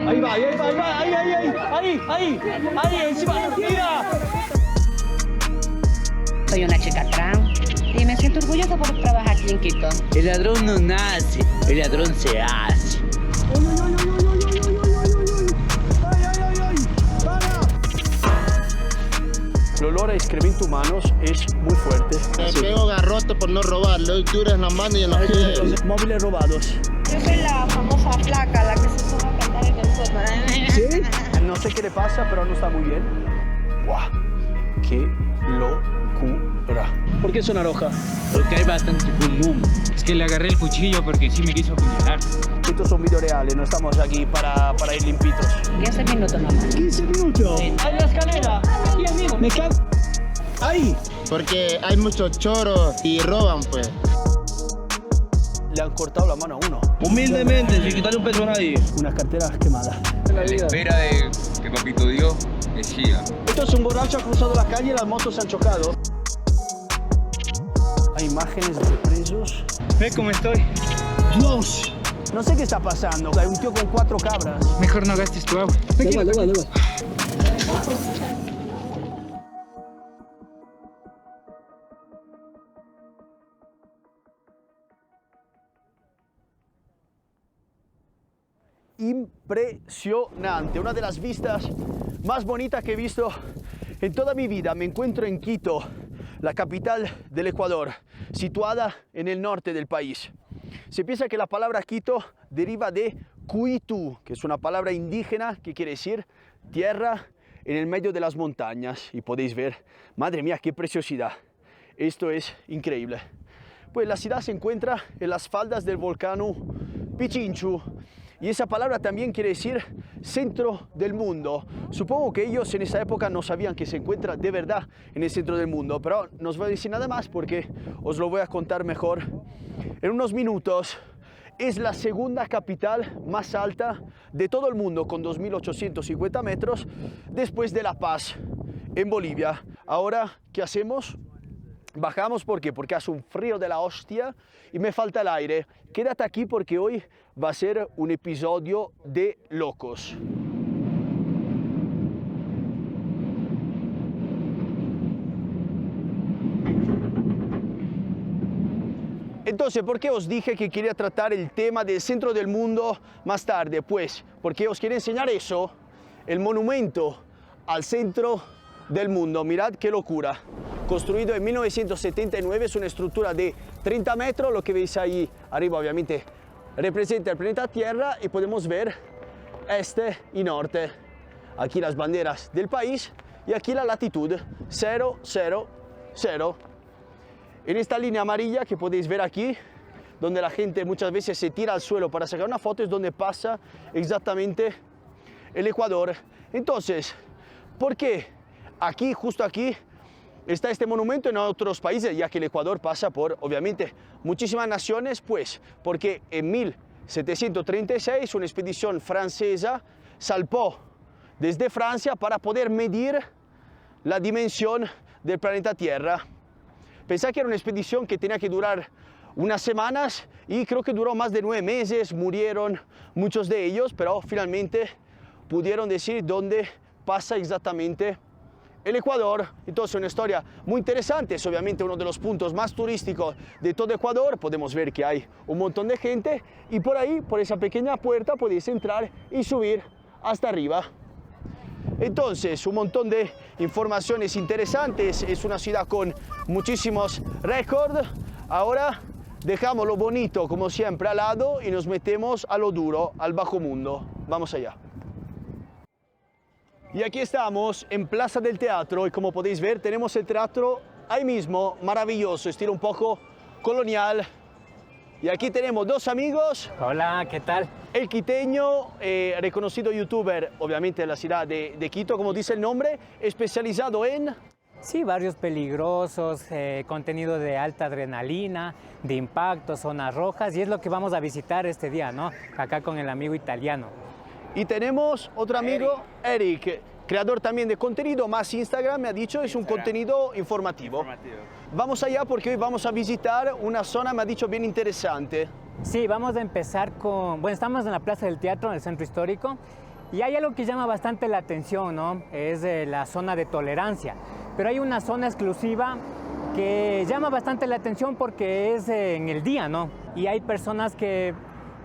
Ahí va, ahí, encima, mira. Soy una chica trans y me siento orgullosa por trabajar aquí en Quito. El ladrón no nace, el ladrón se hace. El olor a excremento humanos es muy fuerte. Me pego garrote por no robar, le doy duras en las manos y en los pies. Los móviles robados. Yo soy la famosa flaca, la que se sube a cantar en el fútbol. ¿Sí? No sé qué le pasa, pero no está muy bien. ¡Guau! ¡Qué locura! ¿Por qué zona roja? Porque hay bastante boom. Es que le agarré el cuchillo porque sí me quiso apuñalar. Estos son videos reales, no estamos aquí para ir limpitos. 15 minutos nomás. 15 minutos. Ahí la escalera. Aquí amigo. Me cago. Ahí. Porque hay muchos choros y roban, pues. Le han cortado la mano a uno. Humildemente, sin quitarle un peso a nadie. Unas carteras quemadas. A la espera de que Papito Dios decida. Esto es un borracho ha cruzado la calle y las motos se han chocado. Hay imágenes de presos. Ve cómo estoy. ¡Dios! No sé qué está pasando. Hay un tío con 4 cabras. Mejor no gastes tu agua. Da igual. Impresionante, una de las vistas más bonitas que he visto en toda mi vida. Me encuentro en Quito, la capital del Ecuador, situada en el norte del país. Se piensa que la palabra Quito deriva de Cuitú, que es una palabra indígena que quiere decir tierra en el medio de las montañas. Y podéis ver, madre mía, qué preciosidad. Esto es increíble. Pues la ciudad se encuentra en las faldas del volcán Pichinchu. Y esa palabra también quiere decir centro del mundo. Supongo que ellos en esa época no sabían que se encuentra de verdad en el centro del mundo, pero no os voy a decir nada más porque os lo voy a contar mejor en unos minutos. Es la segunda capital más alta de todo el mundo, con 2.850 metros, después de La Paz, en Bolivia. Ahora, ¿qué hacemos? Bajamos, ¿por qué? Porque hace un frío de la hostia y me falta el aire. Quédate aquí porque hoy va a ser un episodio de locos. Entonces, ¿por qué os dije que quería tratar el tema del centro del mundo más tarde? Pues, porque os quería enseñar eso, el monumento al centro del mundo. Mirad qué locura. Construido en 1979, es una estructura de 30 metros, lo que veis ahí arriba obviamente representa el planeta Tierra y podemos ver este y norte. Aquí las banderas del país y aquí la latitud 0, 0, 0. En esta línea amarilla que podéis ver aquí, donde la gente muchas veces se tira al suelo para sacar una foto, es donde pasa exactamente el Ecuador. Entonces, ¿por qué aquí, justo aquí, está este monumento en otros países, ya que el Ecuador pasa por, obviamente, muchísimas naciones? Pues porque en 1736 una expedición francesa salpó desde Francia para poder medir la dimensión del planeta Tierra. Pensá que era una expedición que tenía que durar unas semanas y creo que duró más de 9 meses, murieron muchos de ellos, pero finalmente pudieron decir dónde pasa exactamente el Ecuador. Entonces, una historia muy interesante, es obviamente uno de los puntos más turísticos de todo Ecuador. Podemos ver que hay un montón de gente y por ahí, por esa pequeña puerta, podéis entrar y subir hasta arriba. Entonces, un montón de informaciones interesantes, es una ciudad con muchísimos récords. Ahora dejamos lo bonito, como siempre, al lado y nos metemos a lo duro, al bajo mundo. Vamos allá. Y aquí estamos en Plaza del Teatro y como podéis ver tenemos el teatro ahí mismo, maravilloso, estilo un poco colonial. Y aquí tenemos 2 amigos. Hola, ¿qué tal? El quiteño, reconocido youtuber, obviamente de la ciudad de Quito, como dice el nombre, especializado en... Sí, barrios peligrosos, contenido de alta adrenalina, de impacto, zonas rojas, y es lo que vamos a visitar este día, ¿no? Acá con el amigo italiano. Y tenemos otro amigo, Eric, creador también de contenido, más Instagram, me ha dicho, es un contenido informativo. Vamos allá porque hoy vamos a visitar una zona, me ha dicho, bien interesante. Sí, vamos a empezar con... Bueno, estamos en la Plaza del Teatro, en el centro histórico, Y hay algo que llama bastante la atención, ¿no? Es la zona de tolerancia. Pero hay una zona exclusiva que llama bastante la atención porque es en el día, ¿no? Y hay personas que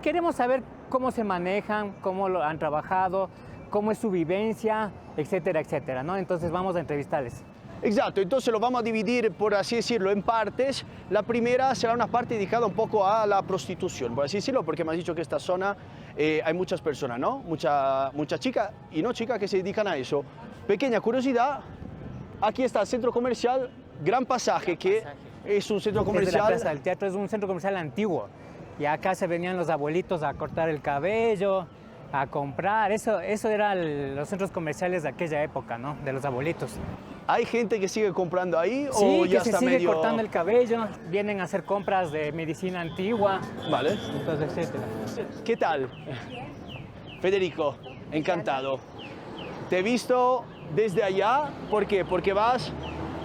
queremos saber cómo se manejan, cómo lo han trabajado, cómo es su vivencia, etcétera, etcétera, ¿no? Entonces vamos a entrevistarles. Exacto, entonces lo vamos a dividir, por así decirlo, en partes. La primera será una parte dedicada un poco a la prostitución, por así decirlo, porque me has dicho que esta zona hay muchas personas, ¿no? Muchas chicas y no chicas que se dedican a eso. Pequeña curiosidad, aquí está el centro comercial Gran Pasaje, que es un centro comercial... La Plaza del Teatro es un centro comercial antiguo. Y acá se venían los abuelitos a cortar el cabello, a comprar. Eso eran los centros comerciales de aquella época, ¿no? De los abuelitos. ¿Hay gente que sigue comprando ahí Sí, o que ya se está sigue medio...? cortando el cabello, vienen a hacer compras de medicina antigua, Vale. entonces, etcétera. ¿Qué tal? Federico, encantado. Te he visto desde allá, ¿por qué? Porque vas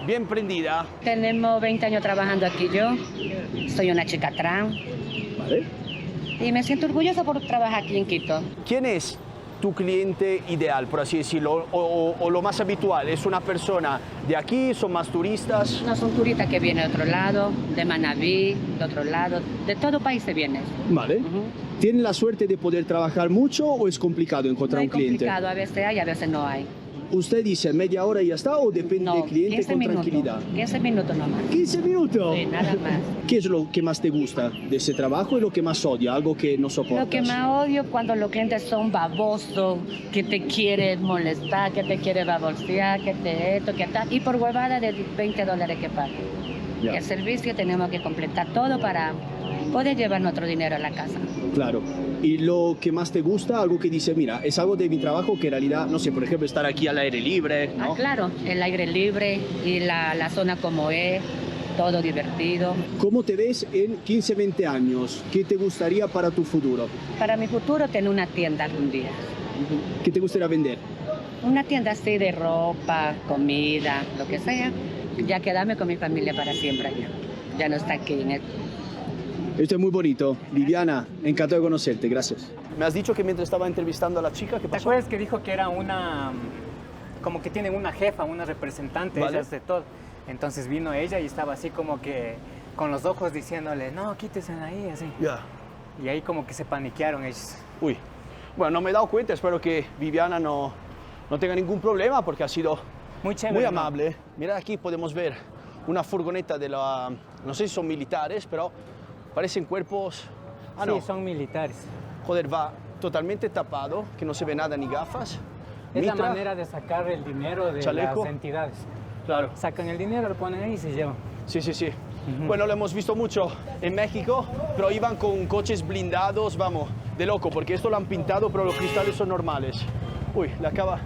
bien prendida. Tenemos 20 años trabajando aquí yo. Soy una chica trans. Vale. Y me siento orgullosa por trabajar aquí en Quito. ¿Quién es tu cliente ideal, por así decirlo, o lo más habitual? ¿Es una persona de aquí? ¿Son más turistas? No son turistas que vienen de otro lado, de Manabí, de otro lado, de todo país se vienen. Vale. ¿Tienen la suerte de poder trabajar mucho o es complicado encontrar Muy un cliente? complicado, a veces hay, a veces no hay. ¿Usted dice media hora y ya está o depende No, del cliente 15 con minutos. tranquilidad? 15 minutos nomás. 15 minutos. Sí, nada más. ¿Qué es lo que más te gusta de ese trabajo y lo que más odia? Algo que no soportas. Lo que más odio cuando los clientes son babosos, que te quieren molestar, que te quieren babosear, que te esto, que tal. Y por huevada de $20 que pagan. Ya. El servicio tenemos que completar todo para poder llevar nuestro dinero a la casa. Claro. ¿Y lo que más te gusta? Algo que dice, mira, es algo de mi trabajo que en realidad, no sé, por ejemplo, estar aquí al aire libre, ¿no? Ah, claro, el aire libre y la zona como es, todo divertido. ¿Cómo te ves en 15, 20 años? ¿Qué te gustaría para tu futuro? Para mi futuro, tener una tienda algún día. ¿Qué te gustaría vender? Una tienda así de ropa, comida, lo que sea. Ya quedarme con mi familia para siempre allá. Ya no está aquí en esto. Esto es muy bonito. Viviana, encantado de conocerte, gracias. Me has dicho que mientras estaba entrevistando a la chica, ¿qué ¿Te pasó? acuerdas que dijo que era una, como que tienen una jefa, una representante, Vale. ella hace todo? Entonces vino ella y estaba así como que con los ojos diciéndole, no, quítese ahí, así. Ya. Y ahí como que se paniquearon ellos. Uy. Bueno, no me he dado cuenta, espero que Viviana no tenga ningún problema porque ha sido Muy chévere, muy ¿no? amable. Mira, aquí podemos ver una furgoneta de la... No sé si son militares, pero parecen cuerpos... Ah, Sí, no. son militares. Joder, va totalmente tapado, que no se ve nada ni gafas. Es la Mitra. manera de sacar el dinero de Chaleco. las entidades. Claro. Sacan el dinero, lo ponen ahí y se llevan. Sí, sí, sí. Bueno, lo hemos visto mucho en México, pero iban con coches blindados, vamos, de loco, porque esto lo han pintado, pero los cristales son normales. Uy, la acaba...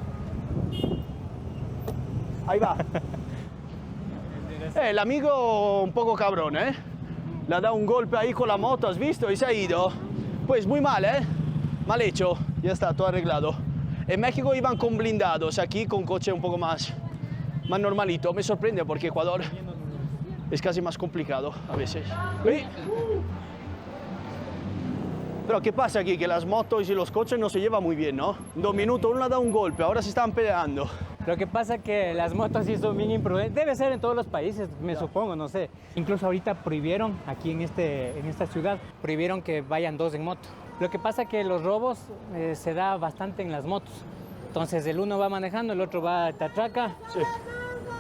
Ahí va. El amigo un poco cabrón, ¿eh? Le ha dado un golpe ahí con la moto, ¿has visto? Y se ha ido. Pues muy mal, ¿eh? Mal hecho. Ya está, todo arreglado. En México iban con blindados, aquí con coche un poco más normalito. Me sorprende porque Ecuador es casi más complicado a veces. Uy. Pero ¿qué pasa aquí? Que las motos y los coches no se llevan muy bien, ¿no? En 2 minutos uno le ha dado un golpe, ahora se están peleando. Lo que pasa es que las motos sí son bien imprudentes. Debe ser en todos los países, me supongo, no sé. Incluso ahorita prohibieron, aquí en esta ciudad, prohibieron que vayan 2 en moto. Lo que pasa es que los robos se da bastante en las motos. Entonces el uno va manejando, el otro va, te atraca Sí.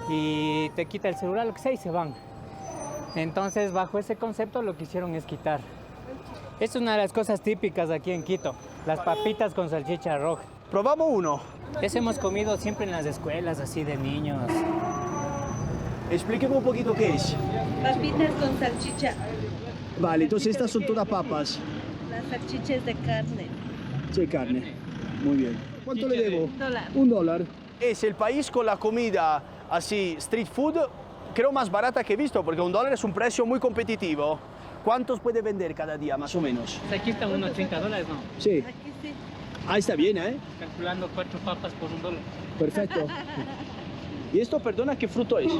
y te quita el celular, lo que sea, y se van. Entonces, bajo ese concepto, lo que hicieron es quitar. Es una de las cosas típicas aquí en Quito, las papitas con salchicha roja. Probamos uno. Eso hemos comido siempre en las escuelas, así de niños. Explíqueme un poquito qué es. Papitas con salchicha. Vale, entonces estas son todas papas. Las salchichas de carne. Sí, carne. Muy bien. ¿Cuánto le debo? $1. $1. Es el país con la comida así, street food, creo más barata que he visto, porque $1 es un precio muy competitivo. ¿Cuántos puede vender cada día, más o menos? Aquí están unos $30, ¿no? Sí. Aquí sí. Ah, está bien, ¿eh? Calculando 4 papas por $1. Perfecto. ¿Y esto, perdona, qué fruto es?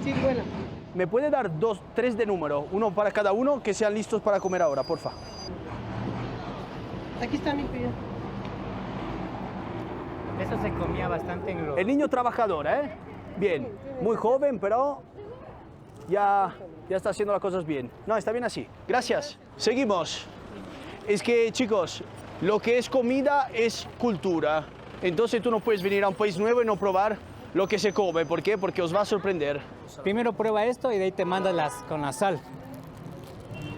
Sí, bueno. ¿Me puede dar 2, 3 de número? Uno para cada uno, que sean listos para comer ahora, porfa. Aquí está mi pedido. esto se comía bastante en los... El niño trabajador, ¿eh? Bien, muy joven, pero ya está haciendo las cosas bien. No, está bien así. Gracias. Seguimos. Es que, chicos, lo que es comida es cultura. Entonces tú no puedes venir a un país nuevo y no probar lo que se come. ¿Por qué? Porque os va a sorprender. Primero prueba esto y de ahí te mandas con la sal.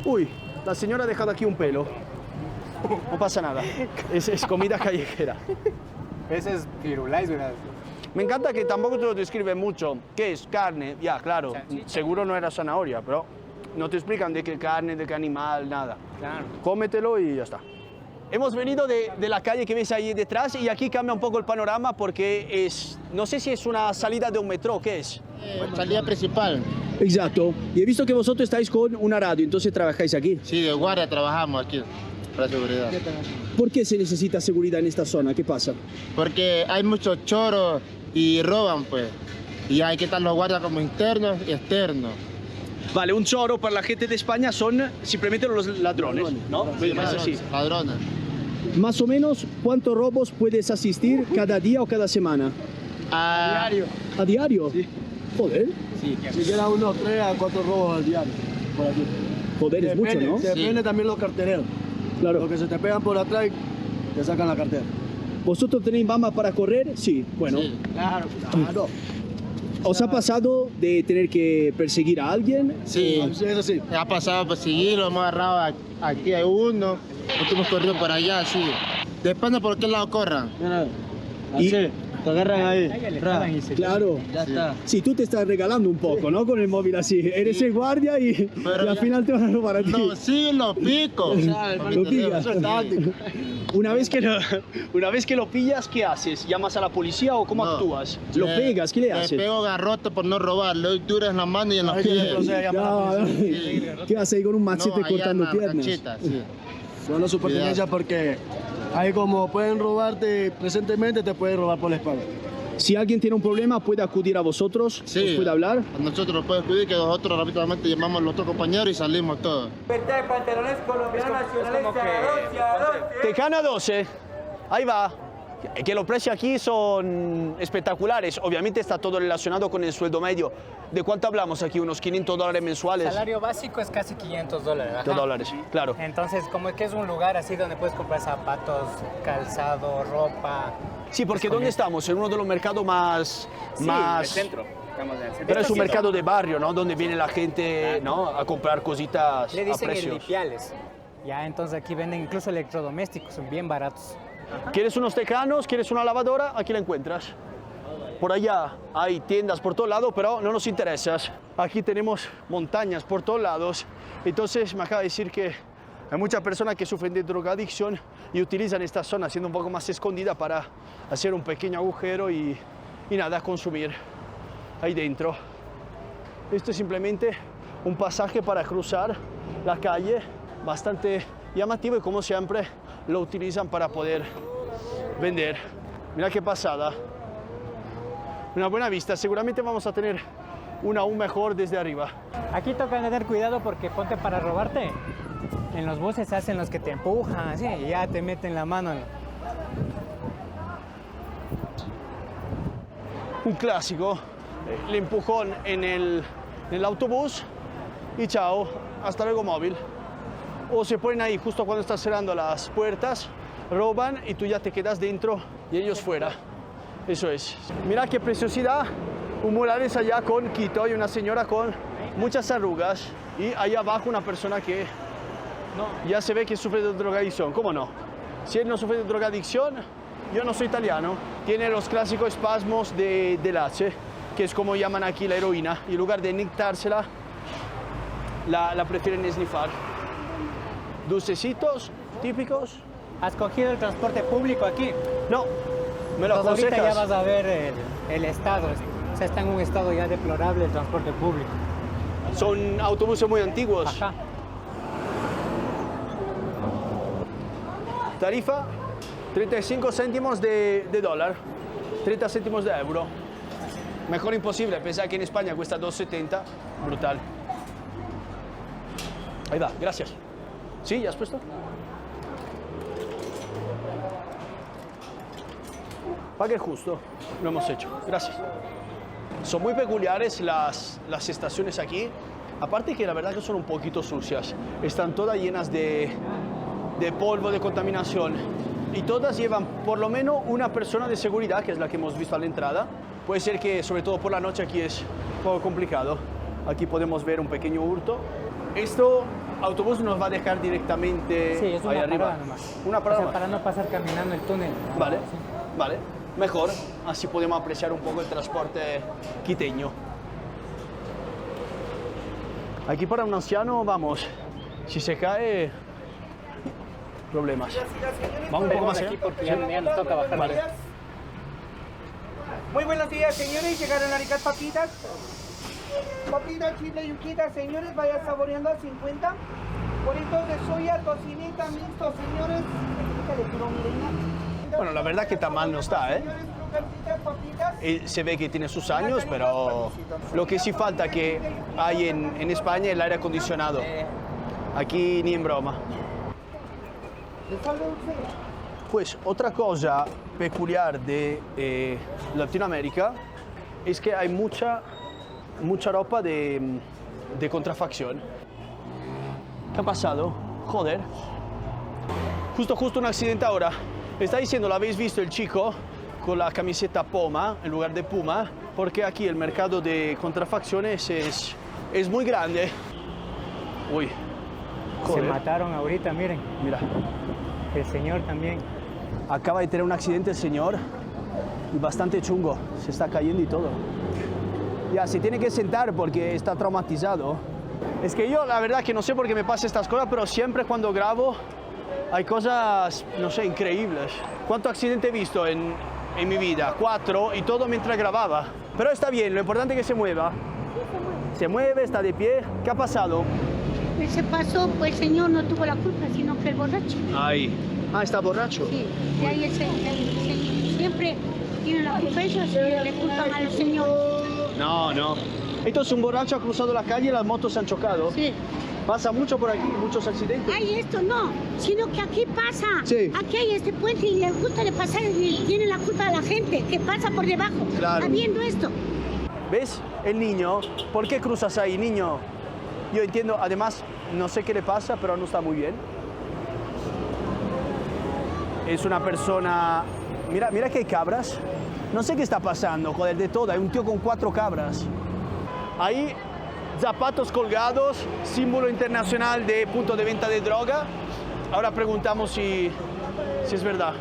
Uy, la señora ha dejado aquí un pelo. No pasa nada. Es comida callejera. Ese es firulais, ¿verdad? Me encanta que tampoco te lo describe mucho. ¿Qué es? Carne. Ya, claro. Seguro no era zanahoria, pero no te explican de qué carne, de qué animal, nada. Claro. Cómetelo y ya está. Hemos venido de la calle que ves ahí detrás y aquí cambia un poco el panorama porque es, no sé si es una salida de un metro, ¿qué es? Salida principal. Exacto. Y he visto que vosotros estáis con una radio, entonces trabajáis aquí. Sí, de guardia trabajamos aquí, para seguridad. ¿Por qué se necesita seguridad en esta zona? ¿Qué pasa? Porque hay muchos choros y roban, pues. Y hay que estar los guardias como internos y externos. Vale, un choro para la gente de España son simplemente los ladrones, ¿no? Más así. Ladrones. Más o menos, ¿cuántos robos puedes asistir cada día o cada semana? A diario. ¿A diario? Sí. Joder. Sí. Siquiera unos 3 a 4 robos al diario por aquí. Joder, es mucho, ¿no? Depende también los cartereros. Claro. Los que se te pegan por atrás y te sacan la cartera. ¿Vosotros tenéis bamba para correr? Sí. Bueno. Sí. Claro. ¿Os ha pasado de tener que perseguir a alguien? Sí. Sí, eso sí. Ha pasado por seguirlo, hemos agarrado aquí hay uno, nosotros hemos corrido por allá, sí. Depende por qué lado corran. Mira, Y- así, te agarran ahí. Ahí le jalan y se... Claro. Ya está. Sí, tú te estás regalando un poco, ¿no? Con el móvil así. Eres el guardia y al ya- final te van a robar a ti. No, sí, los picos. Lo pillas. Eso es táctico. Una vez que lo pillas, ¿qué haces? ¿Llamas a la policía o cómo No. actúas? ¿Lo pegas? ¿Qué le haces? Le pego garrote por no robar, le doy duras en las manos y en los Ay, pies. no sé, llama a la No, policía. ¿qué haces ahí con un machete allá cortando en la piernas? canchita, sí. Solo su pertenencia porque ahí como pueden robarte presentemente, te pueden robar por la espalda. Si alguien tiene un problema, puede acudir a vosotros, Sí. os puede hablar. A nosotros nos puede pedir que nosotros rápidamente llamamos a los otros compañeros y salimos todos. Tejana 12, ahí va. Que los precios aquí son espectaculares. Obviamente está todo relacionado con el sueldo medio. ¿De cuánto hablamos aquí? ¿Unos $500 mensuales? El salario básico es casi $500. ajá. $5, claro. Entonces, como que es un lugar así donde puedes comprar zapatos, calzado, ropa. Sí, porque ¿dónde estamos? En uno de los mercados más... El centro. Estamos en el centro. Pero es un mercado de barrio, ¿no? Donde viene la gente, ¿no? A comprar cositas Le a dicen precios. lipiales. Ya, entonces aquí venden incluso electrodomésticos, son bien baratos. ¿Quieres unos tecanos? ¿Quieres una lavadora? Aquí la encuentras. Por allá hay tiendas por todos lados, pero no nos interesa. Aquí tenemos montañas por todos lados. Entonces me acaba de decir que hay muchas personas que sufren de drogadicción y utilizan esta zona siendo un poco más escondida para hacer un pequeño agujero y nada, consumir ahí dentro. Esto es simplemente un pasaje para cruzar la calle, bastante llamativo y como siempre lo utilizan para poder vender. Mira qué pasada. Una buena vista, seguramente vamos a tener una aún mejor desde arriba. Aquí toca tener cuidado porque ponte para robarte. En los buses hacen los que te empujan, así, y ya te meten la mano. Un clásico, el empujón en el autobús y chao, hasta luego móvil. O se ponen ahí justo cuando estás cerrando las puertas, roban y tú ya te quedas dentro y ellos fuera. Eso es. Mira qué preciosidad. Un mural es allá con Quito y una señora con muchas arrugas y allá abajo una persona que ya se ve que sufre de drogadicción. ¿Cómo no? Si él no sufre de drogadicción, yo no soy italiano. Tiene los clásicos espasmos de lache, que es como llaman aquí la heroína. Y en lugar de inyectársela, la prefieren esnifar. Dulcecitos típicos. ¿Has cogido el transporte público aquí? No, me lo Pues ahorita ya aconsejas. vas a ver el estado. O sea, está en un estado ya deplorable el transporte público. Son autobuses muy antiguos. Ajá. Tarifa 35 céntimos de dólar, 30 céntimos de euro. Mejor imposible, pensar que en España cuesta 2,70. Brutal. Ahí va, gracias. ¿Sí? ¿Ya has puesto? Pague justo, lo hemos hecho. Gracias. Son muy peculiares las estaciones aquí. Aparte que la verdad que son un poquito sucias. Están todas llenas de polvo, de contaminación. Y todas llevan por lo menos una persona de seguridad, que es la que hemos visto a la entrada. Puede ser que, sobre todo por la noche, aquí es un poco complicado. Aquí podemos ver un pequeño hurto. Esto, autobús nos va a dejar directamente Sí, es una ahí arriba. parada nomás. Una parada O sea, más. para no pasar caminando el túnel. Vale, Sí. vale. Mejor, así podemos apreciar un poco el transporte quiteño. Aquí para un anciano, vamos, si se cae, problemas. Vamos un poco más allá. Aquí porque ya nos toca bajar. Vale. Muy buenos días, señores. Llegaron a ricas papitas. Papitas, chile, yuquita, señores. Vaya saboreando a 50. Bolitos de soya, tocinita, mixto, señores. Bueno, la verdad que tan mal no está, ¿eh? Se ve que tiene sus años, pero lo que sí falta que hay en España es el aire acondicionado. Aquí ni en broma. Pues otra cosa peculiar de Latinoamérica es que hay mucha ropa de contrafacción. ¿Qué ha pasado? Joder. Justo un accidente ahora. Está diciendo, ¿lo habéis visto el chico con la camiseta Puma en lugar de Puma? Porque aquí el mercado de contrafacciones es muy grande. Uy. Se Joder. mataron ahorita, miren. Mira. El señor también. Acaba de tener un accidente el señor y bastante chungo. Se está cayendo y todo. Ya, se tiene que sentar porque está traumatizado. Es que yo la verdad que no sé por qué me pasa estas cosas, pero siempre cuando grabo hay cosas, no sé, increíbles. ¿Cuántos accidentes he visto en mi vida? 4 y todo mientras grababa. Pero está bien, lo importante es que se mueva. Se mueve, está de pie. ¿Qué ha pasado? Pues se pasó, pues el señor no tuvo la culpa, sino que el borracho. Ay. Ah, ¿está borracho? Sí, y ahí el señor siempre tiene la culpa, ellos le culpan a los señores. No. Entonces un borracho ha cruzado la calle y las motos se han chocado. Sí. Pasa mucho por aquí, muchos accidentes. Ay, esto no, sino que aquí pasa. Sí. Aquí hay este puente y le gusta de pasar y tiene la culpa a la gente que pasa por debajo. Claro. Habiendo esto. ¿Ves? El niño, ¿por qué cruzas ahí, niño? Yo entiendo, además, no sé qué le pasa, pero no está muy bien. Es una persona... Mira que hay cabras. No sé qué está pasando, joder, de todo. Hay un tío con 4 cabras. Ahí, zapatos colgados, símbolo internacional de punto de venta de droga. Ahora preguntamos si es verdad.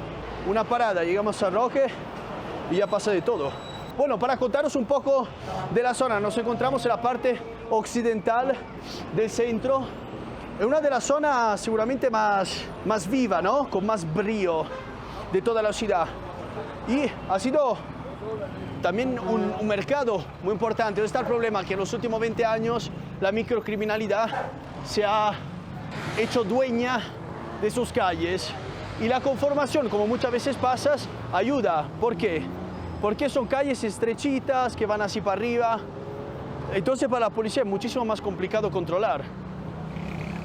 Una parada, llegamos a Roque y ya pasa de todo. Bueno, para contaros un poco de la zona, nos encontramos en la parte occidental del centro. Es una de las zonas seguramente más viva, ¿no? Con más brío de toda la ciudad. Y ha sido también un mercado muy importante. ¿Dónde está el problema? Que en los últimos 20 años la microcriminalidad se ha hecho dueña de sus calles. Y la conformación, como muchas veces pasa, ayuda. ¿Por qué? Porque son calles estrechitas que van así para arriba. Entonces para la policía es muchísimo más complicado controlar.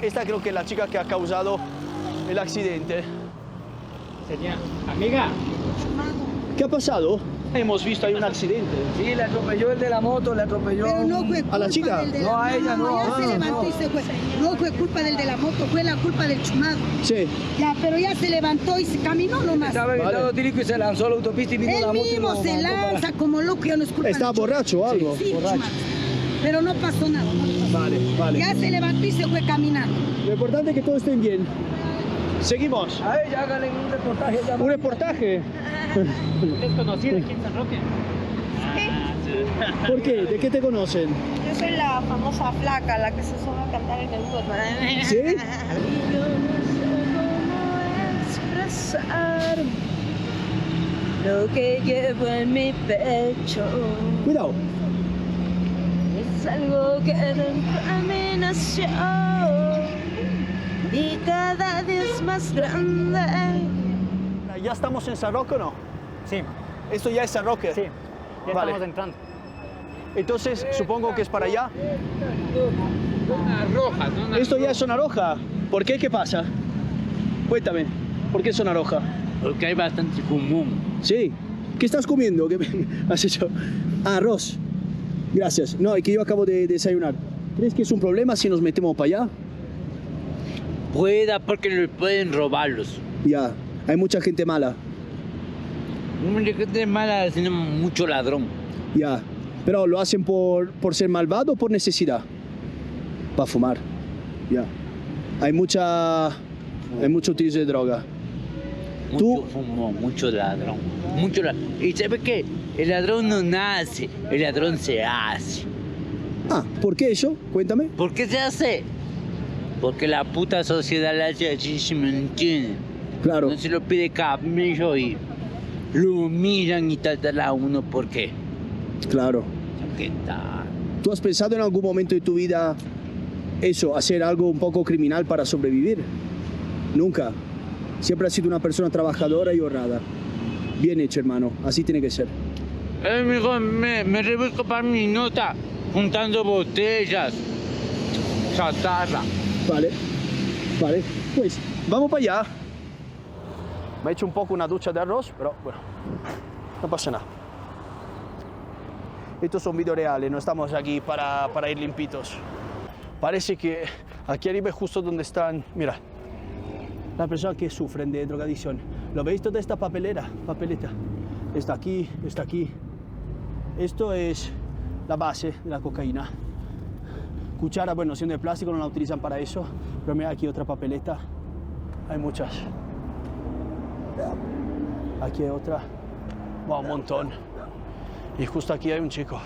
Esta creo que es la chica que ha causado el accidente. Sería, amiga. ¿Qué ha pasado? Hemos visto ahí un accidente. Sí, le atropelló el de la moto, le atropelló Pero no fue ¿A la chica? del de No, a ella no. Ya se levantó y se fue. No fue culpa del de la moto, fue la culpa del chumado. Sí. Ya, pero ya se levantó y se caminó nomás. Estaba en estado tírico y se lanzó a la autopista y vino Él la moto y mismo lo se mandó para- lanza como loco, ya no es culpa ¿Está del borracho o algo? Sí, Borracho. chumado. Pero no pasó nada. Vale. Ya se levantó y se fue caminando. Lo importante es que todos estén bien. Seguimos. A ella háganle un reportaje. ya. ¿Un reportaje? ¿Es conocida aquí en San Roque? ¿Por qué? ¿De qué te conocen? Yo soy la famosa flaca, la que se sube a cantar en el fútbol. ¿Sí? Y yo no sé cómo expresar lo que llevo en mi pecho. Cuidado. Es algo que dentro de mí nació y cada día es más grande. ¿Ya estamos en San Roque o no? Sí, Esto ya es San Roque. sí. Ya Vale. estamos entrando. Entonces, supongo que es para allá. Zona roja, zona Esto ya es zona roja. ¿Por qué? ¿Qué pasa? Cuéntame. ¿Por qué es zona roja? Porque hay bastante común. Sí. ¿Qué estás comiendo? ¿Qué has hecho? Ah, arroz. Gracias. No, es que yo acabo de desayunar. ¿Crees que es un problema si nos metemos para allá? Pueda porque no pueden robarlos. Ya, hay mucha gente mala. No me gente mala, sino mucho ladrón. Ya, pero lo hacen por ser malvado o por necesidad. Para fumar. Ya. Hay mucho utilizo de droga. Mucho fumo, mucho ladrón. ¿Y sabe qué? El ladrón no nace, el ladrón se hace. Ah, ¿por qué eso? Cuéntame. ¿Por qué se hace? Porque la puta sociedad la hace así, ¿se me entiende? Claro. No se lo pide camello y lo humillan y tratan a uno, ¿por qué? Claro. ¿Qué tal? ¿Tú has pensado en algún momento de tu vida eso, hacer algo un poco criminal para sobrevivir? Nunca. Siempre has sido una persona trabajadora y honrada. Bien hecho, hermano. Así tiene que ser. Amigo, me rebusco para mi nota juntando botellas. Chatarra. Vale. Pues, vamos para allá. Me he hecho un poco una ducha de arroz, pero bueno, no pasa nada. Estos son videos reales, no estamos aquí para ir limpitos. Parece que aquí arriba es justo donde están, mira, las personas que sufren de drogadicción. ¿Lo veis toda esta papeleta? Está aquí, está aquí. Esto es la base de la cocaína. Cuchara, bueno, siendo de plástico no la utilizan para eso, pero mira aquí otra papeleta. Hay muchas. Aquí hay otra. Wow, un montón. Y justo aquí hay un chico.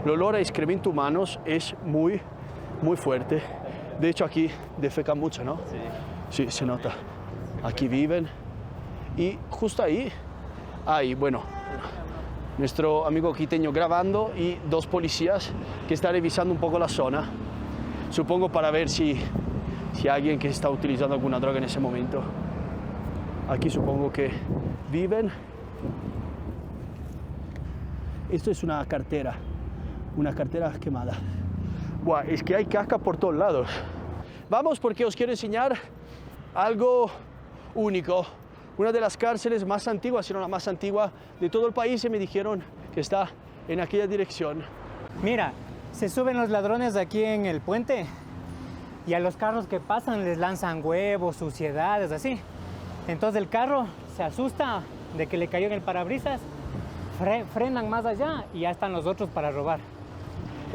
El olor a excremento humanos es muy fuerte. De hecho, aquí defecan mucho, ¿no? Sí. Sí, se nota. Aquí viven. Y justo ahí hay, bueno, nuestro amigo quiteño grabando y dos policías que están revisando un poco la zona. Supongo para ver si hay alguien que está utilizando alguna droga en ese momento. Aquí supongo que viven. Esto es una cartera quemada. Buah, es que hay caca por todos lados. Vamos porque os quiero enseñar algo único. Una de las cárceles más antiguas, si no la más antigua de todo el país, y me dijeron que está en aquella dirección. Mira, se suben los ladrones aquí en el puente y a los carros que pasan les lanzan huevos, suciedades, así. Entonces el carro se asusta de que le cayó en el parabrisas, frenan más allá y ya están los otros para robar.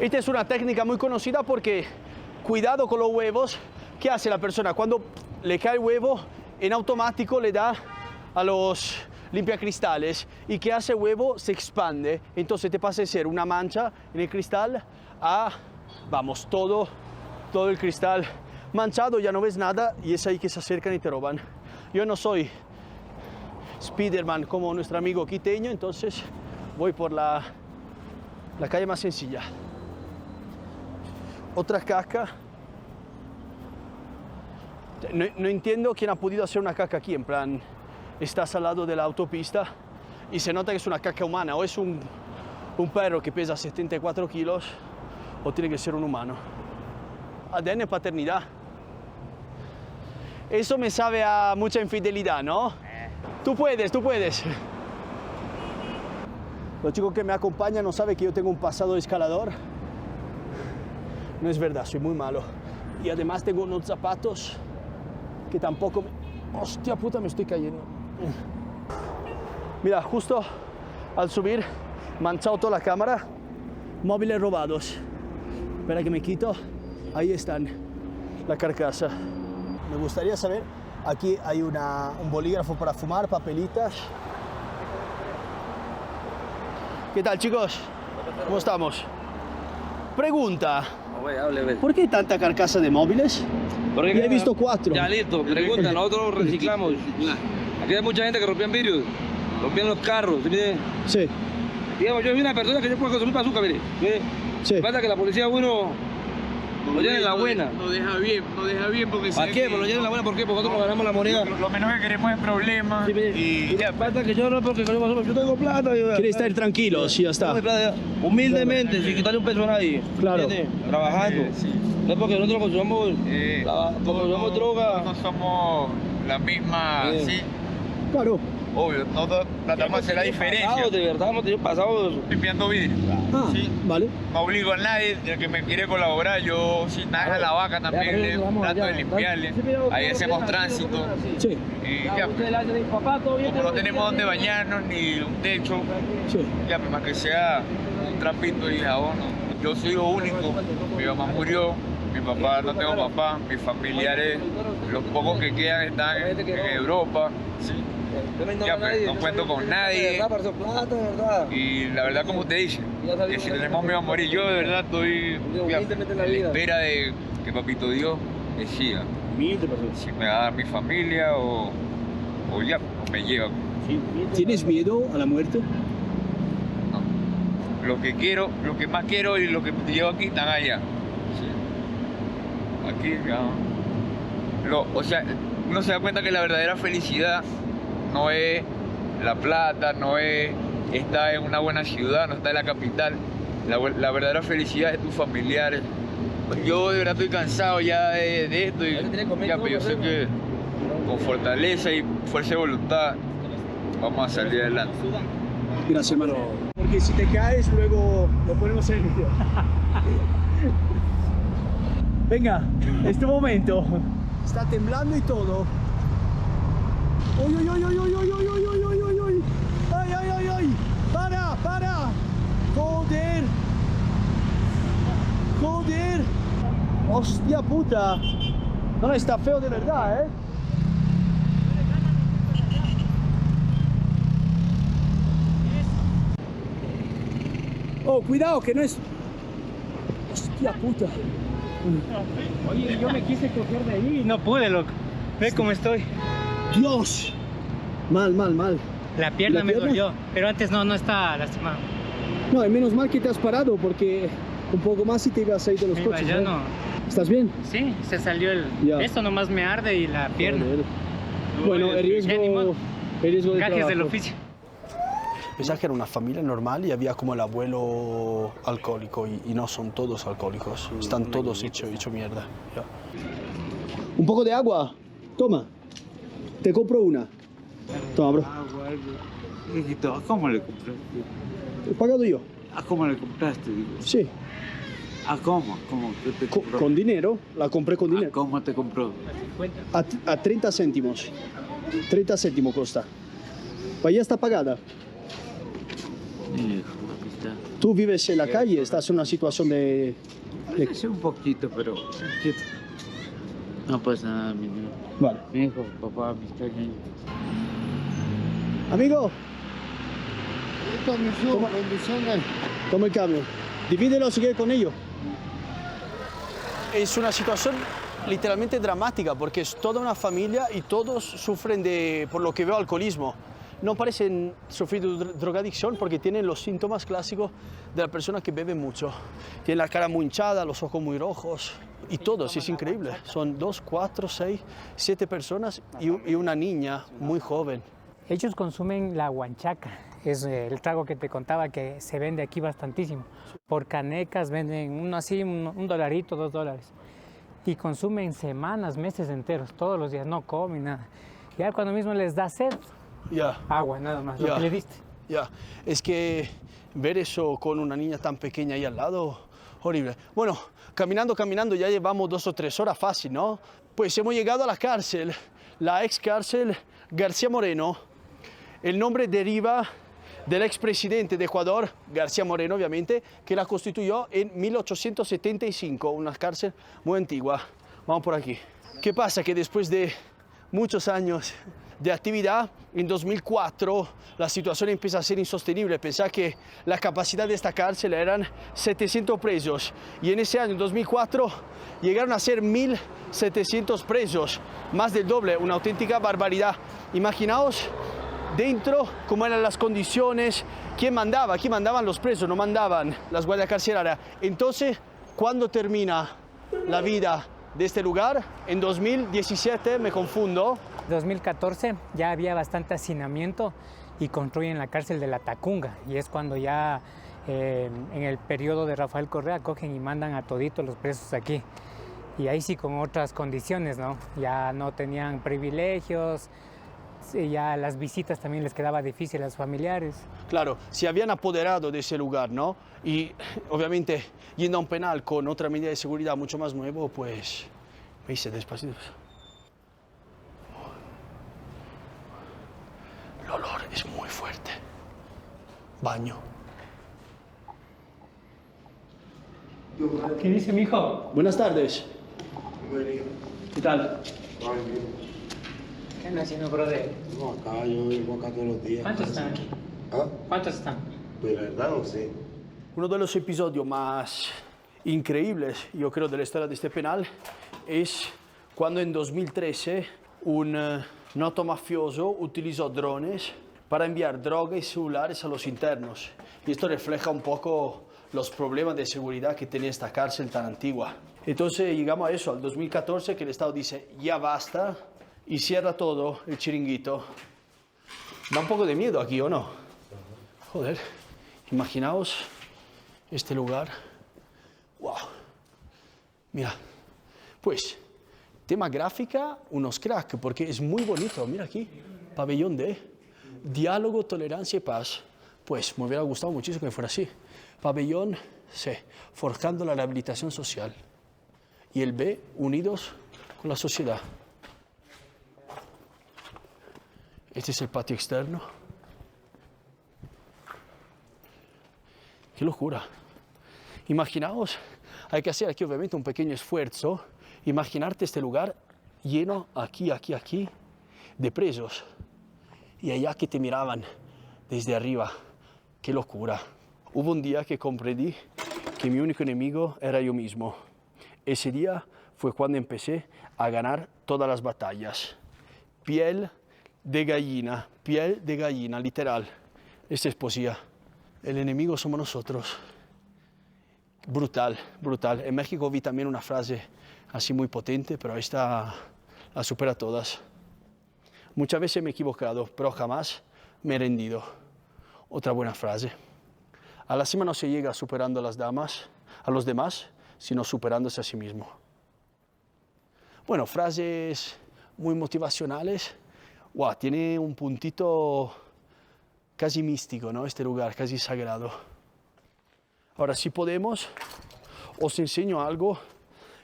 Esta es una técnica muy conocida porque, cuidado con los huevos, ¿qué hace la persona? Cuando le cae el huevo, en automático le da a los limpiacristales y ¿qué hace el huevo? Se expande, entonces te pasa de ser una mancha en el cristal a, vamos, todo el cristal manchado, ya no ves nada y es ahí que se acercan y te roban. Yo no soy Spiderman como nuestro amigo quiteño, entonces voy por la calle más sencilla. Otra caca. No entiendo quién ha podido hacer una caca aquí, en plan, estás al lado de la autopista y se nota que es una caca humana, o es un perro que pesa 74 kilos o tiene que ser un humano. ADN paternidad. Eso me sabe a mucha infidelidad, ¿no? Tú puedes. Los chicos que me acompañan no saben que yo tengo un pasado de escalador. No es verdad, soy muy malo. Y además tengo unos zapatos que tampoco me... Hostia puta, me estoy cayendo. Mira, justo al subir, manchado toda la cámara, móviles robados. Espera que me quito. Ahí están, la carcasa. Me gustaría saber, aquí hay un bolígrafo para fumar, papelitas. ¿Qué tal, chicos? ¿Cómo estamos? Pregunta. ¿Por qué hay tanta carcasa de móviles? Porque ya he visto 4. Ya listo, pregunta, nosotros reciclamos. Aquí hay mucha gente que rompían vidrios, rompían los carros, ¿sí? Sí. Digamos, yo vi una persona que yo puedo consumir bazooka, mire. Sí. Pasa que la policía uno lo llena en la buena. No deja bien porque... ¿Para qué? Pues lo llena en la buena, ¿por qué? Porque nosotros nos ganamos la moneda. Lo menos que queremos es problemas. Sí, y ya, pasa que yo no, porque yo tengo plata. Quiere estar tranquilo, sí, ya está. Humildemente, sin quitarle un peso a nadie. Claro. Trabajando. Sí. No es porque nosotros consumamos, consumamos droga. No somos la misma... Claro. obvio, nosotros tratamos de hacer la diferencia. De verdad, hemos tenido pasado Limpiando vidrio. Sí, vale. No obligo a nadie, el que me quiere colaborar, yo si nada a la vaca también le trato de limpiarle. Ahí hacemos tránsito. Sí. Y ya, como no tenemos donde bañarnos ni un techo, ya, pues más que sea un trapito y jabón. Yo soy hijo único, mi mamá murió, mi papá no tengo papá, mis familiares, los pocos que quedan están en Europa, ¿sí? Ya, pues, no cuento con nadie. Y la verdad, como usted dice, que si tenemos miedo a morir, yo de verdad estoy ya, en la espera de que Papito Dios decida si me va a dar mi familia o ya me lleva. ¿Tienes miedo a la muerte? Lo que quiero, lo que más quiero y lo que te llevo aquí están allá. Sí. Aquí, ya. O sea, uno se da cuenta que la verdadera felicidad no es la plata, no es estar en una buena ciudad, no estar en la capital. La verdadera felicidad es tus familiares. Yo de verdad estoy cansado ya de esto y ya, pero yo sé que con fortaleza y fuerza de voluntad vamos a salir adelante. Gracias, hermano. Porque si te caes, luego lo ponemos en el video. Venga, es tu momento. Está temblando y todo. ¡Uy, uy, uy, uy, uy, uy, uy, uy, uy, uy, uy! ¡Ay, ay, ay, ay! ¡Para, para! ¡Joder! ¡Joder! ¡Hostia puta! No, está feo de verdad, ¿eh? Oh, cuidado, que no es... Hostia puta. Oye, yo me quise coger de ahí y no pude, loco. Ve cómo estoy. Dios. Mal, mal, mal. La pierna me dolió, pero antes no estaba lastimado. No, y menos mal que te has parado porque un poco más y te ibas a ir de los coches. Ya ¿eh? no. ¿Estás bien? Sí, se salió el... Esto nomás me arde y la pierna. Bueno, el riesgo de Gajes del oficio. Pensaba que era una familia normal y había como el abuelo alcohólico y no son todos alcohólicos, están todos hecho mierda. Ya. Un poco de agua, toma, te compro una. Toma, bro. ¿Cómo le compraste? He pagado yo. ¿Cómo le compraste? Digo? Sí. ¿Cómo? ¿Cómo? ¿Qué te compró? Con dinero, la compré con dinero. ¿Cómo te compró? A 30 céntimos. 30 céntimos costa. Pues ya está pagada. Tú vives en la calle, estás en una situación de... Sí, un poquito, pero... No pasa nada, mi hijo. Vale. Mi hijo, papá, me está aquí. Amigo. Toma el cambio. Divídelo si quieres con ellos. Es una situación literalmente dramática porque es toda una familia y todos sufren de, por lo que veo, alcoholismo. No parecen sufrir de drogadicción porque tienen los síntomas clásicos de la persona que bebe mucho. Tienen la cara muy hinchada, los ojos muy rojos y todos, es increíble. Son 2, 4, 6, 7 personas y una niña muy joven. Ellos consumen la huanchaca, es el trago que te contaba que se vende aquí bastantísimo. Por canecas venden uno así, $1, $2. Y consumen semanas, meses enteros, todos los días, no comen nada. Ya cuando mismo les da sed, agua nada más, lo que le diste. Es que ver eso con una niña tan pequeña ahí al lado, horrible. Bueno, caminando, ya llevamos 2 o 3 horas fácil, ¿no? Pues hemos llegado a la cárcel, la ex cárcel García Moreno. El nombre deriva del expresidente de Ecuador, García Moreno, obviamente, que la constituyó en 1875, una cárcel muy antigua. Vamos por aquí. ¿Qué pasa? Que después de muchos años de actividad, en 2004 la situación empieza a ser insostenible. Pensá que la capacidad de esta cárcel eran 700 presos y en ese año, en 2004, llegaron a ser 1.700 presos, más del doble, una auténtica barbaridad. Imaginaos dentro cómo eran las condiciones, quién mandaba, aquí mandaban los presos, no mandaban las guardias carcelarias. Entonces, ¿cuándo termina la vida de este lugar? En 2017, me confundo. 2014 ya había bastante hacinamiento y construyen la cárcel de la Tacunga y es cuando ya en el periodo de Rafael Correa cogen y mandan a toditos los presos aquí y ahí sí con otras condiciones, ¿no? Ya no tenían privilegios, ya las visitas también les quedaba difícil a los familiares. Claro, se habían apoderado de ese lugar, ¿no? Y obviamente yendo a un penal con otra medida de seguridad mucho más nuevo, pues... ¿Veis? Despacito. El olor es muy fuerte. Baño. ¿Qué dice, mijo? Buenas tardes. ¿Qué tal? ¿Qué andas haciendo, brother? No, acá yo vengo acá todos los días. ¿Cuántos están aquí? ¿Ah? ¿Cuántos están? Pues la verdad no sé. Uno de los episodios más increíbles, yo creo, de la historia de este penal es cuando en 2013 un noto mafioso utilizó drones para enviar droga y celulares a los internos. Y esto refleja un poco los problemas de seguridad que tenía esta cárcel tan antigua. Entonces llegamos a eso, al 2014, que el Estado dice, ya basta, y cierra todo el chiringuito. Da un poco de miedo aquí, ¿o no? Joder, imaginaos este lugar. Wow. Mira, pues, tema gráfica, unos crack, porque es muy bonito. Mira aquí, pabellón de diálogo, tolerancia y paz. Pues, me hubiera gustado muchísimo que fuera así. Pabellón C, forjando la rehabilitación social. Y el B, unidos con la sociedad. Este es el patio externo. ¡Qué locura! Imaginaos, hay que hacer aquí obviamente un pequeño esfuerzo. Imaginarte este lugar lleno aquí, de presos. Y allá que te miraban desde arriba. ¡Qué locura! Hubo un día que comprendí que mi único enemigo era yo mismo. Ese día fue cuando empecé a ganar todas las batallas. Piel de gallina, literal. Esta es poesía. El enemigo somos nosotros. Brutal, brutal. En México vi también una frase así muy potente, pero esta la supera todas. Muchas veces me he equivocado, pero jamás me he rendido. Otra buena frase. A la cima no se llega superando a los demás, sino superándose a sí mismo. Bueno, frases muy motivacionales. Wow, tiene un puntito casi místico, ¿no? Este lugar, casi sagrado. Ahora, si podemos, os enseño algo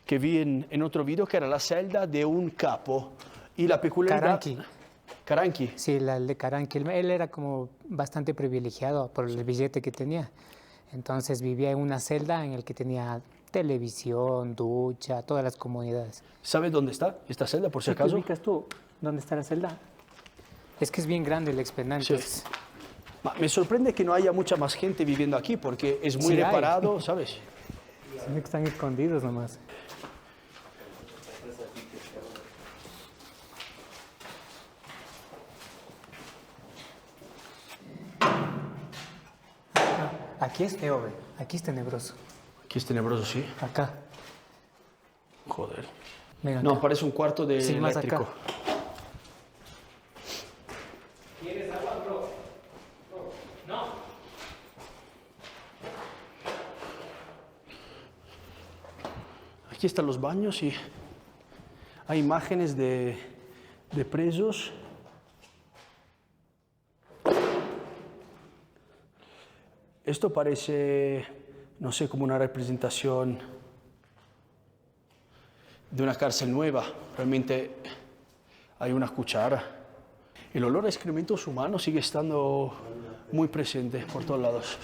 que vi en otro video, que era la celda de un capo. Y la peculiaridad... Caranqui. Sí, el de Caranqui. Él era como bastante privilegiado por el billete que tenía. Entonces vivía en una celda en la que tenía televisión, ducha, todas las comodidades. ¿Sabes dónde está esta celda, por si acaso? ¿Te ubicas tú dónde está la celda? Es que es bien grande el expediente. Sí. Me sorprende que no haya mucha más gente viviendo aquí, porque es muy reparado, ¿sabes? Sí, están escondidos nomás. Aquí es feo, güey. Aquí es tenebroso. Aquí es tenebroso, sí. Acá. Joder. Mira, no, acá. parece un cuarto de sí, más eléctrico. Acá. ¿Quieres agua, bro? No. Aquí están los baños y hay imágenes de presos. Esto parece, no sé, como una representación de una cárcel nueva. Realmente hay una cuchara. El olor a excrementos humanos sigue estando muy presente por todos lados.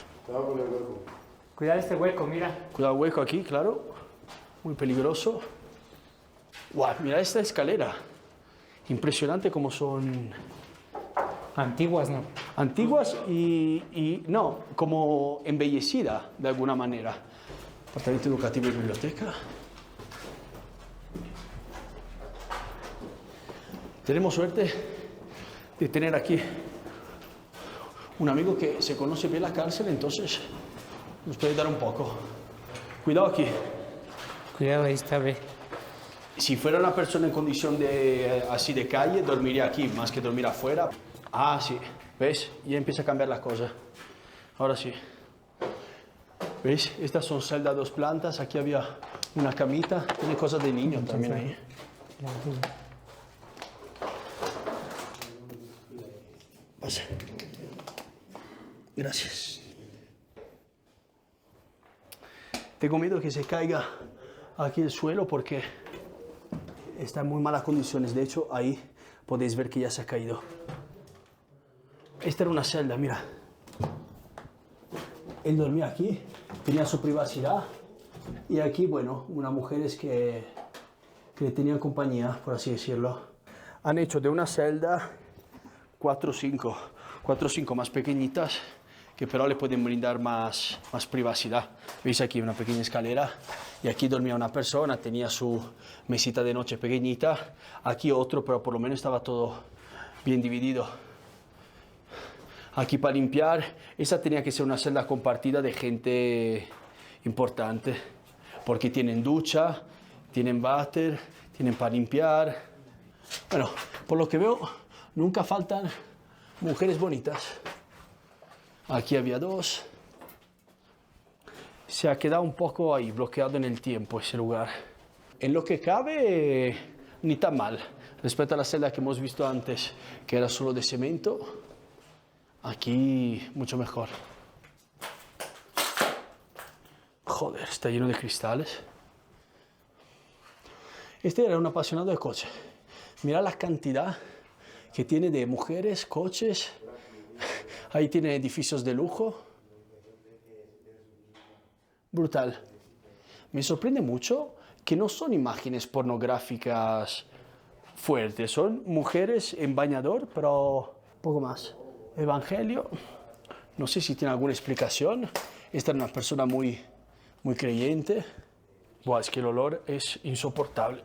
Cuidado este hueco, mira. Cuidado hueco aquí, claro. Muy peligroso. Wow, mira esta escalera. Impresionante como son... Antiguas, ¿no? Antiguas y no, como embellecida de alguna manera. Apartamento educativo y biblioteca. Tenemos suerte de tener aquí un amigo que se conoce bien la cárcel, entonces nos puede dar un poco. Cuidado aquí. Cuidado, ahí está, ve. Si fuera una persona en condición así de calle, dormiría aquí, más que dormir afuera. Ah, sí. ¿Ves? Ya empieza a cambiar la cosa. Ahora sí. ¿Ves? Estas son celdas 2 plantas. Aquí había una camita. Tiene cosas de niño también ahí. Pasa. Gracias. Tengo miedo que se caiga aquí el suelo porque está en muy malas condiciones. De hecho, ahí podéis ver que ya se ha caído. Esta era una celda, mira. Él dormía aquí, tenía su privacidad. Y aquí, bueno, unas mujeres que le tenían compañía, por así decirlo. Han hecho de una celda 4 o 5 más pequeñitas, que pero le pueden brindar más privacidad. Veis aquí una pequeña escalera y aquí dormía una persona, tenía su mesita de noche pequeñita, aquí otro, pero por lo menos estaba todo bien dividido. Aquí para limpiar, esa tenía que ser una celda compartida de gente importante, porque tienen ducha, tienen váter, tienen para limpiar. Bueno, por lo que veo, nunca faltan mujeres bonitas. Aquí había 2. Se ha quedado un poco ahí, bloqueado en el tiempo ese lugar. En lo que cabe, ni tan mal. Respecto a la celda que hemos visto antes, que era solo de cemento, aquí mucho mejor. Joder, está lleno de cristales. Este era un apasionado de coche. Mira la cantidad que tiene de mujeres, coches. Ahí tiene edificios de lujo. Brutal. Me sorprende mucho que no son imágenes pornográficas fuertes. Son mujeres en bañador, pero poco más. Evangelio. No sé si tiene alguna explicación. Esta es una persona muy creyente. Buah, es que el olor es insoportable.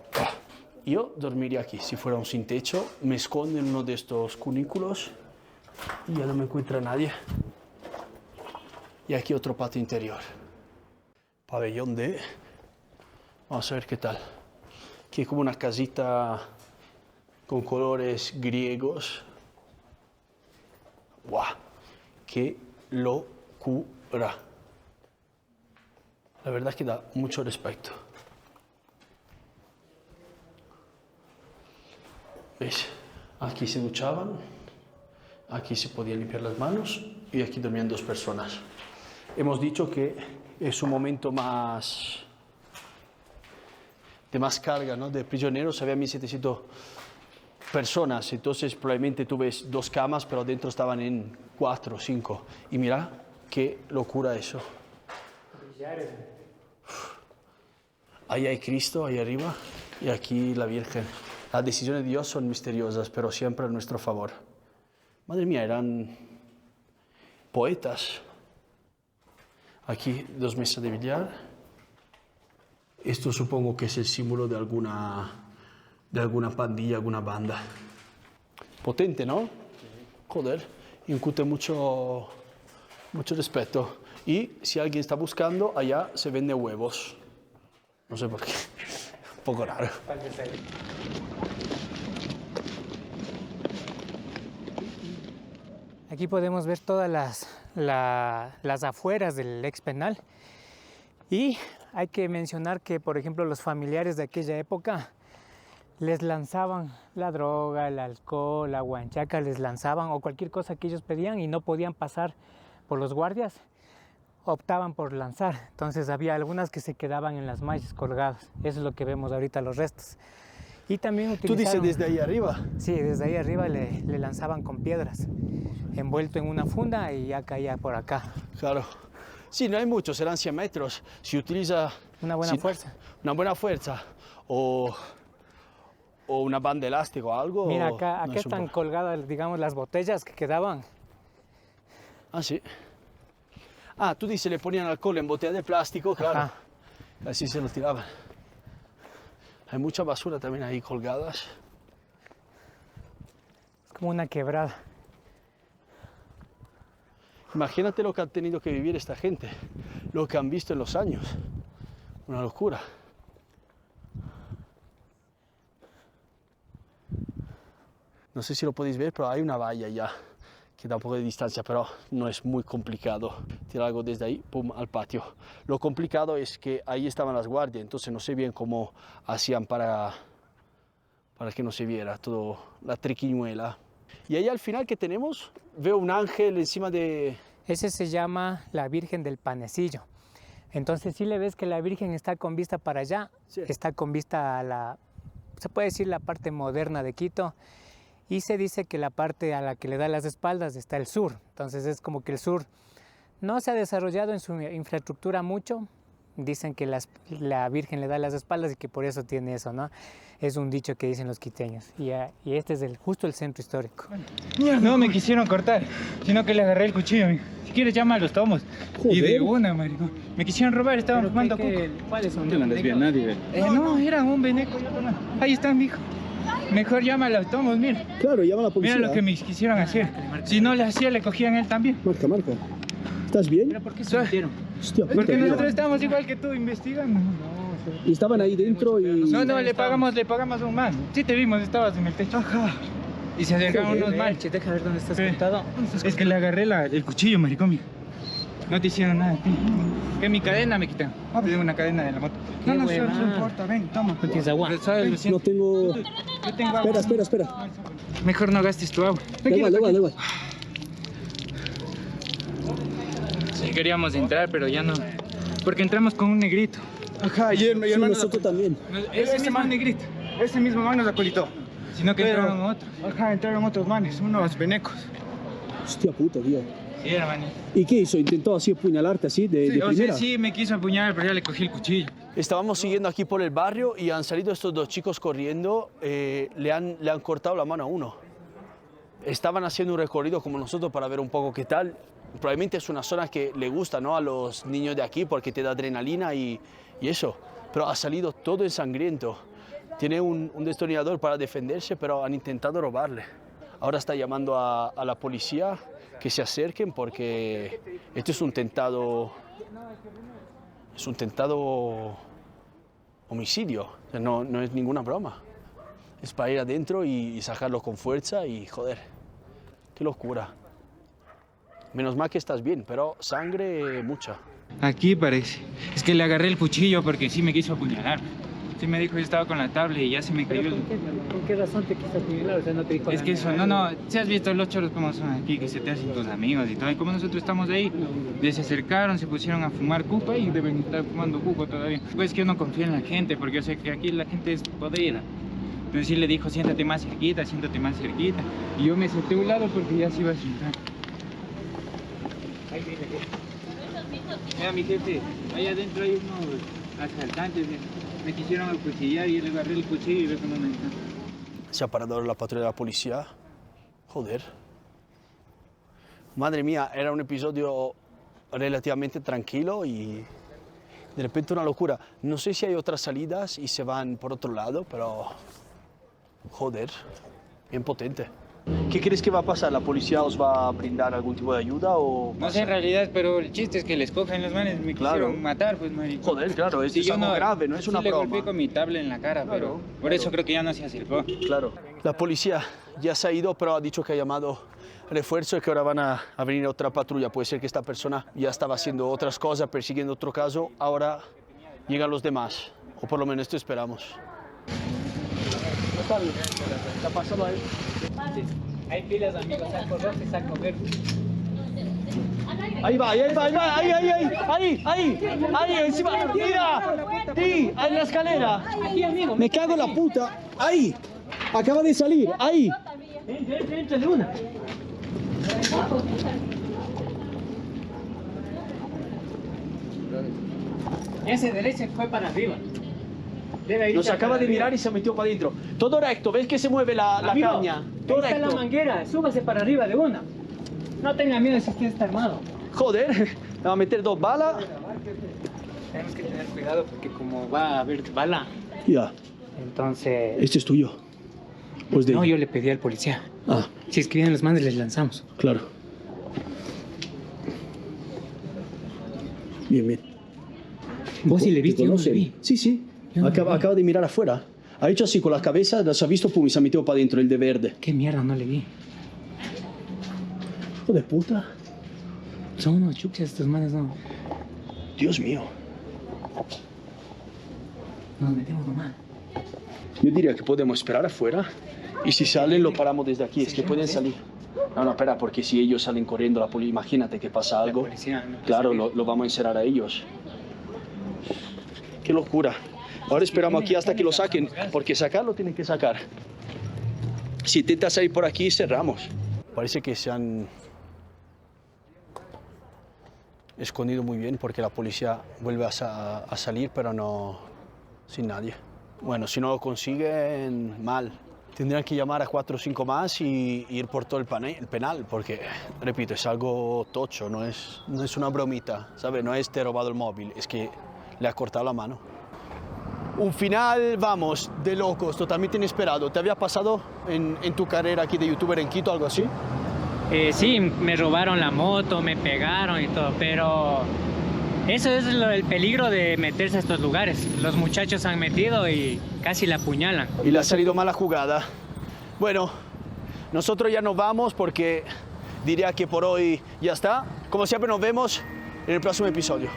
Yo dormiría aquí. Si fuera un sin techo, me escondo en uno de estos cunículos y ya no me encuentra nadie. Y aquí otro patio interior. Pabellón D. Vamos a ver qué tal. Aquí hay como una casita con colores griegos. ¡Guau! ¡Qué locura! La verdad es que da mucho respeto. ¿Ves? Aquí se duchaban, aquí se podían limpiar las manos y aquí dormían 2 personas. Hemos dicho que es un momento de más carga, ¿no? De prisioneros. Había 1.700 personas, entonces probablemente tú ves 2 camas, pero dentro estaban en 4 o 5. Y mira qué locura eso. Ahí hay Cristo, ahí arriba, y aquí la Virgen. Las decisiones de Dios son misteriosas, pero siempre a nuestro favor. Madre mía, eran poetas. Aquí 2 mesas de billar. Esto supongo que es el símbolo de alguna pandilla, alguna banda. Potente, ¿no? Joder, incute mucho respeto. Y si alguien está buscando, allá se vende huevos. No sé por qué. Un poco raro. Aquí podemos ver todas las afueras del ex penal. Y hay que mencionar que, por ejemplo, los familiares de aquella época les lanzaban la droga, el alcohol, la guanchaca, les lanzaban o cualquier cosa que ellos pedían y no podían pasar por los guardias, optaban por lanzar. Entonces había algunas que se quedaban en las mallas colgadas. Eso es lo que vemos ahorita, los restos. Y también utilizaron... ¿Tú dices desde ahí arriba? Sí, desde ahí arriba le lanzaban con piedras, envuelto en una funda y ya caía por acá. Claro. Sí, no hay muchos, serán 100 metros. Si utiliza... Una buena fuerza. Una buena fuerza. O una banda elástica o algo. Mira, acá están colgadas, digamos, las botellas que quedaban. Ah, sí. Ah, tú dices, le ponían alcohol en botella de plástico, claro. Ajá. Así se lo tiraban. Hay mucha basura también ahí colgadas. Es como una quebrada. Imagínate lo que han tenido que vivir esta gente, lo que han visto en los años. Una locura. No sé si lo podéis ver, pero hay una valla ya que da un poco de distancia, pero no es muy complicado tirar algo desde ahí, pum, al patio. Lo complicado es que ahí estaban las guardias, entonces no sé bien cómo hacían para que no se viera toda la triquiñuela. Y ahí al final que tenemos veo un ángel encima de... Ese se llama la Virgen del Panecillo. Entonces sí le ves que la Virgen está con vista para allá, Sí. está con vista a la, se puede decir, la parte moderna de Quito, y se dice que la parte a la que le da las espaldas está el sur. Entonces es como que el sur no se ha desarrollado en su infraestructura mucho. Dicen que la Virgen le da las espaldas y que por eso tiene eso, ¿no? Es un dicho que dicen los quiteños. Y este es justo el centro histórico. No me quisieron cortar, sino que le agarré el cuchillo, amigo. Si quieres, llama a los tomos. Joder. Y de una, marico. Me quisieron robar, estaban fumando coco. ¿Cuáles son? No les vi a nadie. No, eran un veneco y otro no. Ahí están, mijo. Mejor llama a los tomos, mira. Claro, llama a la policía. Mira lo que me quisieron hacer. Si no le hacía, le cogían a él también. Marca. ¿Estás bien? ¿Pero por qué se metieron? Hostia, puta, Porque tío. nosotros estamos igual que tú, investigando. Y estaban ahí dentro y... No, le pagamos un man. Sí te vimos, estabas en el techo. Ajá. Y se acercaron unos manches. Deja ver dónde estás sentado. Es que le agarré el cuchillo, maricón, mijo. No te hicieron nada, tío. Que mi cadena me quitaron. Ah, pues una cadena de la moto. Qué No huevada. importa, ven, toma. ¿No tienes agua? ¿Sabes? Lo siento. No tengo... Yo tengo agua. Espera. Mejor no gastes tu agua. Da igual. Sí, queríamos entrar, pero ya no. Porque entramos con un negrito. Ajá, y el Sí, hermano. nosotros también. Ese man negrito. Ese mismo man nos acolitó. Sino que entraron otros. Ajá, entraron otros manes, unos venecos. Hostia puta, tío. Sí, hermano. ¿Y qué hizo? ¿Intentó así apuñalarte así de O sea, primera? sí, me quiso apuñalar, pero ya le cogí el cuchillo. Estábamos siguiendo aquí por el barrio y han salido estos dos chicos corriendo, le han cortado la mano a uno. Estaban haciendo un recorrido como nosotros para ver un poco qué tal. Probablemente es una zona que le gusta, ¿no?, a los niños de aquí porque te da adrenalina y eso. Pero ha salido todo ensangriento. Tiene un destornillador para defenderse, pero han intentado robarle. Ahora está llamando a la policía que se acerquen porque esto es un tentado homicidio. O sea, no es ninguna broma. Es para ir adentro y sacarlo con fuerza y joder, qué locura. Menos mal que estás bien, pero sangre mucha. Aquí parece. Es que le agarré el cuchillo porque sí me quiso apuñalar. Sí me dijo que estaba con la tablet y ya se me cayó. ¿Con qué razón te quiso apuñalar? O sea, no te dijo Es que eso, no, si has visto los choros como son aquí, que se te hacen tus amigos y todo, y como nosotros estamos ahí, ya se acercaron, se pusieron a fumar cupa y deben estar fumando cuco todavía. Pues que yo no confío en la gente, porque yo sé que aquí la gente es podrida. Entonces sí le dijo, siéntate más cerquita, y yo me senté a un lado porque ya se iba a sentar. Ahí viene. Mira, mi jefe, ahí adentro hay unos asaltantes, me quisieron acuchillar y yo le agarré el cuchillo y ve cómo me están. Se ha parado la patrulla de la policía. Joder. Madre mía, era un episodio relativamente tranquilo y de repente una locura. No sé si hay otras salidas y se van por otro lado, pero joder, bien potente. ¿Qué crees que va a pasar? ¿La policía os va a brindar algún tipo de ayuda o...? No sé en realidad, pero el chiste es que les cojan los manes, me quisieron matar, pues, marico. Joder, claro, esto es algo grave, no es una broma. Sí le golpeé con mi tablet en la cara, pero por eso creo que ya no se acercó. Claro. La policía ya se ha ido, pero ha dicho que ha llamado refuerzo y que ahora van a venir otra patrulla. Puede ser que esta persona ya estaba haciendo otras cosas, persiguiendo otro caso. Ahora llegan los demás, o por lo menos esto esperamos. ¿Está pasando ahí? Sí. Hay pilas, amigos, saco rojo y saco verde. Ahí va, ahí, encima, mira, sí, en la escalera. Aquí, amigo. Me cago en la puta. Ahí. Acaba de salir. Ahí. Entra de una. Ese derecho fue para arriba. Nos acaba de mirar y se metió para adentro. Todo recto, ¿ves que se mueve la caña? Todo Ahí está recto. la manguera, súbase para arriba de una. No tenga miedo si usted está armado. Joder, le va a meter 2 balas. Tenemos que tener cuidado porque como va a haber bala, Ya. entonces... Este es tuyo. Pues de No, yo le pedí al policía. Ah, Si escriben los manes, les lanzamos. claro. Bien. ¿Vos sí le ¿Te viste? Yo no le conocen? vi. Sí. Yo no le vi. Acaba de mirar afuera. Ha hecho así con la cabeza, las ha visto, pum, y se ha metido para adentro, el de verde. ¿Qué mierda? No le vi. Hijo de puta. Son unos chuches estos manes, no. Dios mío. Nos metemos nomás. Yo diría que podemos esperar afuera y si salen lo paramos desde aquí, es que pueden salir. No, espera, porque si ellos salen corriendo, la policía, imagínate que pasa algo. Claro, lo vamos a encerrar a ellos. Qué locura. Ahora esperamos aquí hasta que lo saquen, porque sacarlo tienen que sacar. Si intentas salir por aquí, cerramos. Parece que se han escondido muy bien porque la policía vuelve a salir, pero no sin nadie. Bueno, si no lo consiguen, mal. Tendrán que llamar a 4 o 5 más y ir por todo el penal, porque, repito, es algo tocho, no es una bromita, ¿sabes? No es te he robado el móvil, es que le ha cortado la mano. Un final, vamos, de locos, totalmente inesperado. ¿Te había pasado en tu carrera aquí de youtuber en Quito algo así? Sí, me robaron la moto, me pegaron y todo, pero eso es el peligro de meterse a estos lugares. Los muchachos se han metido y casi la apuñalan. Y le ha salido mala jugada. Bueno, nosotros ya nos vamos porque diría que por hoy ya está. Como siempre nos vemos en el próximo episodio.